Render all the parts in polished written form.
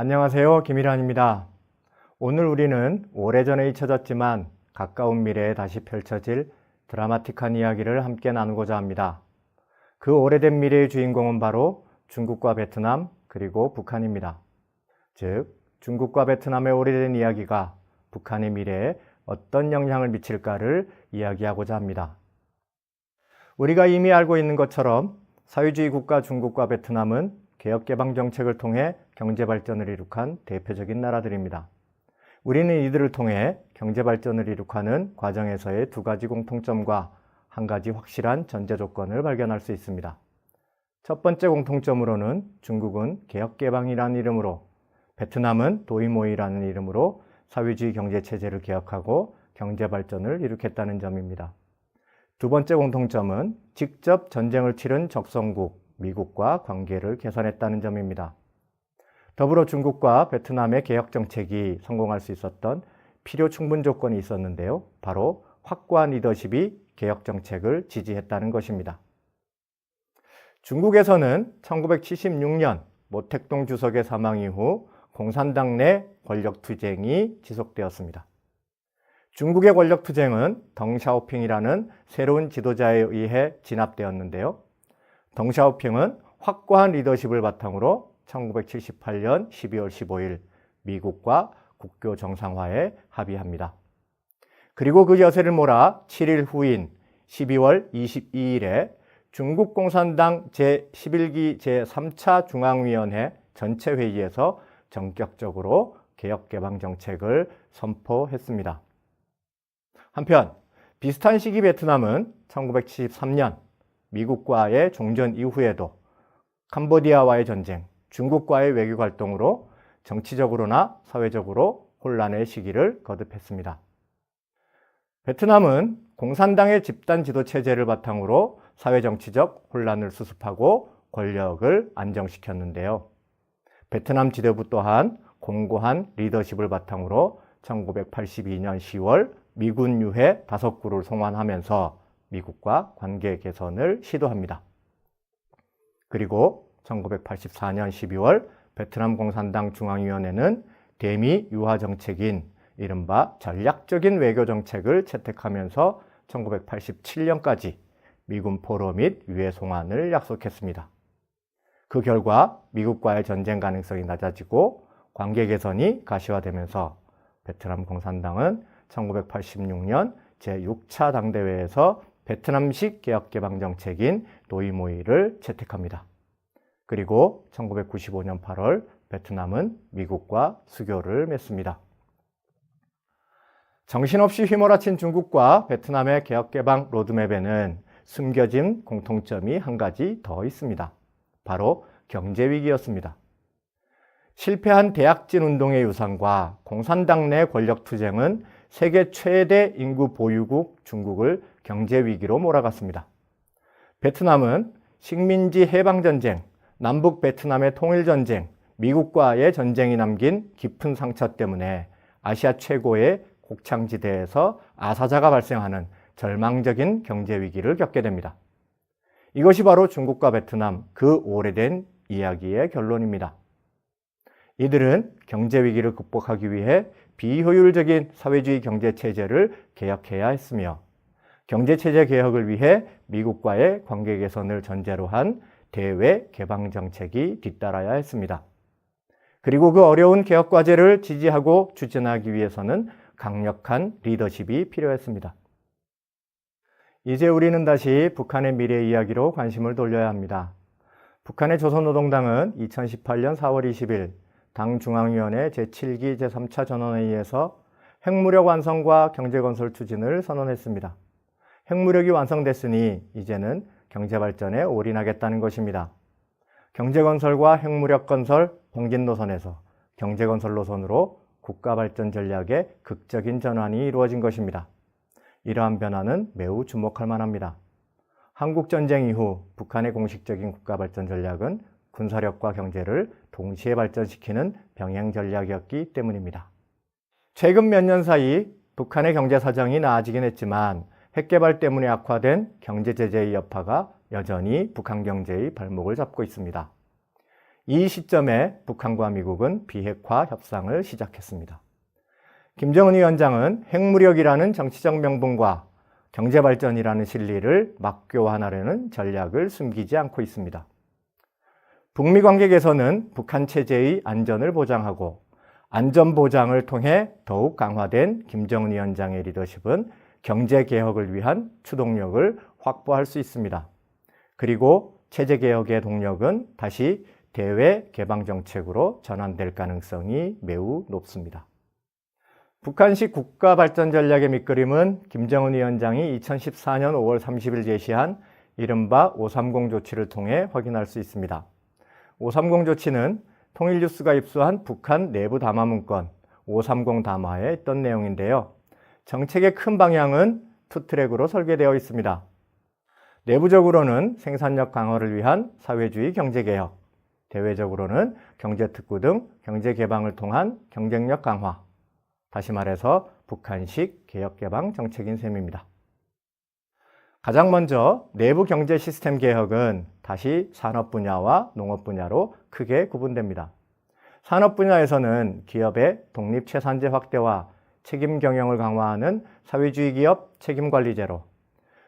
안녕하세요. 김일환입니다. 오늘 우리는 오래전에 잊혀졌지만 가까운 미래에 다시 펼쳐질 드라마틱한 이야기를 함께 나누고자 합니다. 그 오래된 미래의 주인공은 바로 중국과 베트남 그리고 북한입니다. 즉, 중국과 베트남의 오래된 이야기가 북한의 미래에 어떤 영향을 미칠까를 이야기하고자 합니다. 우리가 이미 알고 있는 것처럼 사회주의 국가 중국과 베트남은 개혁개방 정책을 통해 경제발전을 이룩한 대표적인 나라들입니다. 우리는 이들을 통해 경제발전을 이룩하는 과정에서의 두 가지 공통점과 한 가지 확실한 전제 조건을 발견할 수 있습니다. 첫 번째 공통점으로는 중국은 개혁개방이라는 이름으로, 베트남은 도이모이라는 이름으로 사회주의 경제체제를 개혁하고 경제발전을 이룩했다는 점입니다. 두 번째 공통점은 직접 전쟁을 치른 적성국 미국과 관계를 개선했다는 점입니다. 더불어 중국과 베트남의 개혁 정책이 성공할 수 있었던 필요 충분 조건이 있었는데요. 바로 확고한 리더십이 개혁 정책을 지지했다는 것입니다. 중국에서는 1976년 모택동 주석의 사망 이후 공산당 내 권력투쟁이 지속되었습니다. 중국의 권력투쟁은 덩샤오핑이라는 새로운 지도자에 의해 진압되었는데요. 덩샤오핑은 확고한 리더십을 바탕으로 1978년 12월 15일 미국과 국교 정상화에 합의합니다. 그리고 그 여세를 몰아 7일 후인 12월 22일에 중국 공산당 제11기 제3차 중앙위원회 전체 회의에서 전격적으로 개혁개방 정책을 선포했습니다. 한편 비슷한 시기 베트남은 1973년 미국과의 종전 이후에도 캄보디아와의 전쟁, 중국과의 외교 활동으로 정치적으로나 사회적으로 혼란의 시기를 거듭했습니다. 베트남은 공산당의 집단 지도 체제를 바탕으로 사회정치적 혼란을 수습하고 권력을 안정시켰는데요. 베트남 지도부 또한 공고한 리더십을 바탕으로 1982년 10월 미군 유해 5구를 송환하면서 미국과 관계 개선을 시도합니다. 그리고 1984년 12월 베트남 공산당 중앙위원회는 대미 유화 정책인 이른바 전략적인 외교 정책을 채택하면서 1987년까지 미군 포로 및 유해 송환을 약속했습니다. 그 결과 미국과의 전쟁 가능성이 낮아지고 관계 개선이 가시화되면서 베트남 공산당은 1986년 제6차 당대회에서 베트남식 개혁개방 정책인 도이모이를 채택합니다. 그리고 1995년 8월 베트남은 미국과 수교를 맺습니다. 정신없이 휘몰아친 중국과 베트남의 개혁개방 로드맵에는 숨겨진 공통점이 한 가지 더 있습니다. 바로 경제위기였습니다. 실패한 대약진 운동의 유산과 공산당 내 권력투쟁은 세계 최대 인구 보유국 중국을 경제위기로 몰아갔습니다. 베트남은 식민지 해방전쟁, 남북 베트남의 통일전쟁, 미국과의 전쟁이 남긴 깊은 상처 때문에 아시아 최고의 곡창지대에서 아사자가 발생하는 절망적인 경제위기를 겪게 됩니다. 이것이 바로 중국과 베트남 그 오래된 이야기의 결론입니다. 이들은 경제위기를 극복하기 위해 비효율적인 사회주의 경제체제를 개혁해야 했으며 경제체제 개혁을 위해 미국과의 관계 개선을 전제로 한 대외 개방 정책이 뒤따라야 했습니다. 그리고 그 어려운 개혁 과제를 지지하고 추진하기 위해서는 강력한 리더십이 필요했습니다. 이제 우리는 다시 북한의 미래 이야기로 관심을 돌려야 합니다. 북한의 조선노동당은 2018년 4월 20일 당 중앙위원회 제7기 제3차 전원회의에서 핵무력 완성과 경제건설 추진을 선언했습니다. 핵무력이 완성됐으니 이제는 경제발전에 올인하겠다는 것입니다. 경제건설과 핵무력 건설 병진 노선에서 경제건설 노선으로 국가발전 전략의 극적인 전환이 이루어진 것입니다. 이러한 변화는 매우 주목할 만합니다. 한국전쟁 이후 북한의 공식적인 국가발전 전략은 군사력과 경제를 동시에 발전시키는 병행 전략이었기 때문입니다. 최근 몇 년 사이 북한의 경제 사정이 나아지긴 했지만 핵개발 때문에 악화된 경제제재의 여파가 여전히 북한 경제의 발목을 잡고 있습니다. 이 시점에 북한과 미국은 비핵화 협상을 시작했습니다. 김정은 위원장은 핵무력이라는 정치적 명분과 경제발전이라는 진리를 맞교환하려는 전략을 숨기지 않고 있습니다. 북미 관계 개선은 북한 체제의 안전을 보장하고 안전 보장을 통해 더욱 강화된 김정은 위원장의 리더십은 경제 개혁을 위한 추동력을 확보할 수 있습니다. 그리고 체제 개혁의 동력은 다시 대외 개방 정책으로 전환될 가능성이 매우 높습니다. 북한식 국가 발전 전략의 밑그림은 김정은 위원장이 2014년 5월 30일 제시한 이른바 530 조치를 통해 확인할 수 있습니다. 530 조치는 통일뉴스가 입수한 북한 내부 담화 문건 530 담화에 있던 내용인데요. 정책의 큰 방향은 투 트랙으로 설계되어 있습니다. 내부적으로는 생산력 강화를 위한 사회주의 경제개혁, 대외적으로는 경제특구 등 경제개방을 통한 경쟁력 강화, 다시 말해서 북한식 개혁개방 정책인 셈입니다. 가장 먼저 내부 경제 시스템 개혁은 다시 산업 분야와 농업 분야로 크게 구분됩니다. 산업 분야에서는 기업의 독립채산제 확대와 책임 경영을 강화하는 사회주의 기업 책임관리제로,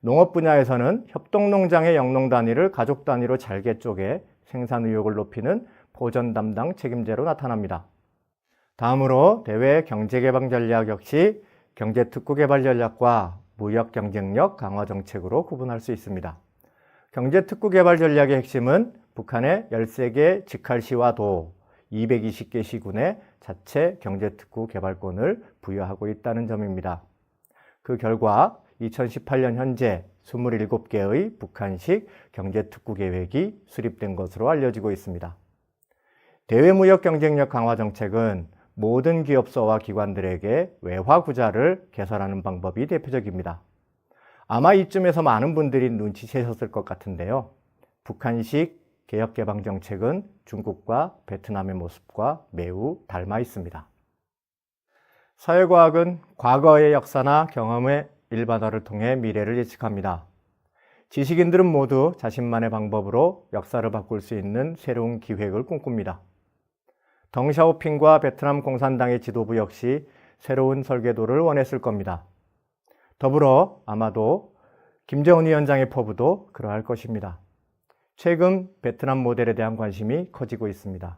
농업 분야에서는 협동농장의 영농 단위를 가족 단위로 잘게 쪼개 생산 의욕을 높이는 보전 담당 책임제로 나타납니다. 다음으로 대외 경제개방 전략 역시 경제특구 개발 전략과 무역 경쟁력 강화 정책으로 구분할 수 있습니다. 경제특구 개발 전략의 핵심은 북한의 13개 직할시와 도, 220개 시군에 자체 경제특구 개발권을 부여하고 있다는 점입니다. 그 결과 2018년 현재 27개의 북한식 경제특구 계획이 수립된 것으로 알려지고 있습니다. 대외무역 경쟁력 강화 정책은 모든 기업소와 기관들에게 외화 구자를 개설하는 방법이 대표적입니다. 아마 이쯤에서 많은 분들이 눈치채셨을 것 같은데요. 북한식 개혁개방 정책은 중국과 베트남의 모습과 매우 닮아 있습니다. 사회과학은 과거의 역사나 경험의 일반화를 통해 미래를 예측합니다. 지식인들은 모두 자신만의 방법으로 역사를 바꿀 수 있는 새로운 기획을 꿈꿉니다. 덩샤오핑과 베트남 공산당의 지도부 역시 새로운 설계도를 원했을 겁니다. 더불어 아마도 김정은 위원장의 포부도 그러할 것입니다. 최근 베트남 모델에 대한 관심이 커지고 있습니다.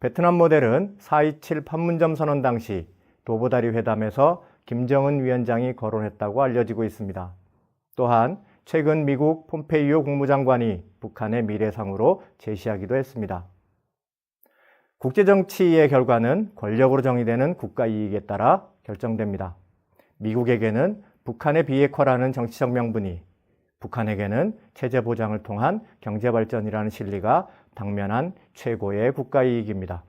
베트남 모델은 4.27 판문점 선언 당시 도보다리 회담에서 김정은 위원장이 거론했다고 알려지고 있습니다. 또한 최근 미국 폼페이오 국무장관이 북한의 미래상으로 제시하기도 했습니다. 국제정치의 결과는 권력으로 정의되는 국가 이익에 따라 결정됩니다. 미국에게는 북한의 비핵화라는 정치적 명분이, 북한에게는 체제 보장을 통한 경제 발전이라는 진리가 당면한 최고의 국가 이익입니다.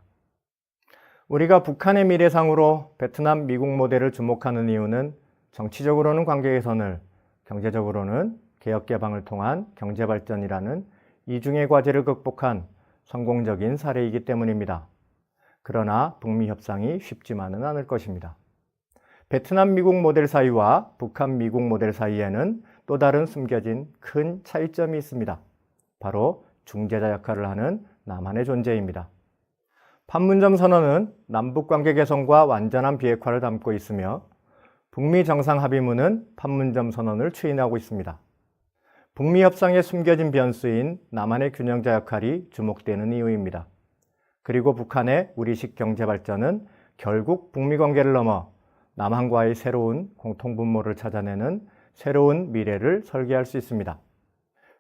우리가 북한의 미래상으로 베트남 미국 모델을 주목하는 이유는 정치적으로는 관계 개선을, 경제적으로는 개혁 개방을 통한 경제 발전이라는 이중의 과제를 극복한 성공적인 사례이기 때문입니다. 그러나 북미 협상이 쉽지만은 않을 것입니다. 베트남 미국 모델 사이와 북한 미국 모델 사이에는 또 다른 숨겨진 큰 차이점이 있습니다. 바로 중재자 역할을 하는 남한의 존재입니다. 판문점 선언은 남북관계 개선과 완전한 비핵화를 담고 있으며 북미 정상합의문은 판문점 선언을 추인하고 있습니다. 북미 협상의 숨겨진 변수인 남한의 균형자 역할이 주목되는 이유입니다. 그리고 북한의 우리식 경제 발전은 결국 북미 관계를 넘어 남한과의 새로운 공통분모를 찾아내는 새로운 미래를 설계할 수 있습니다.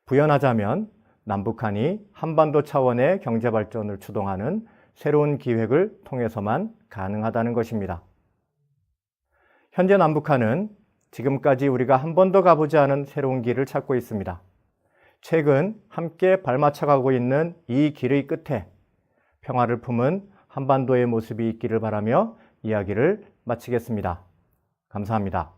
부연하자면 남북한이 한반도 차원의 경제 발전을 추동하는 새로운 기획을 통해서만 가능하다는 것입니다. 현재 남북한은 지금까지 우리가 한 번도 가보지 않은 새로운 길을 찾고 있습니다. 최근 함께 발맞춰가고 있는 이 길의 끝에 평화를 품은 한반도의 모습이 있기를 바라며 이야기를 마치겠습니다. 감사합니다.